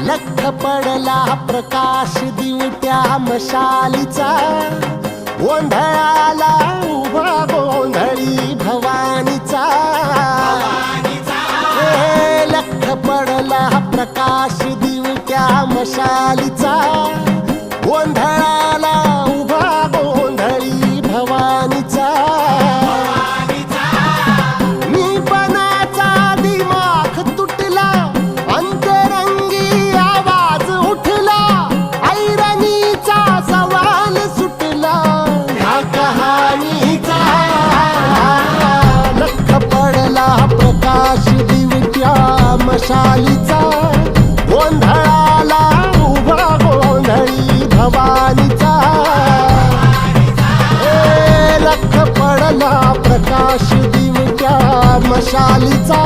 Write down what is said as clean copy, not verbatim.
लख पडला प्रकाश दिवट्या मशालीचा, गोंधळाला उभा गोंधळी भवानीचा. लख पडला प्रकाश दिवट्या मशालीचा, गोंधळाला उभा गोंधळी भवानीचा. प्रकाश दिवट्या मशालीचा, गोंधळाला उभा गोंधळी भवानीचा. लख पडला प्रकाश दिवट्या मशालीचा,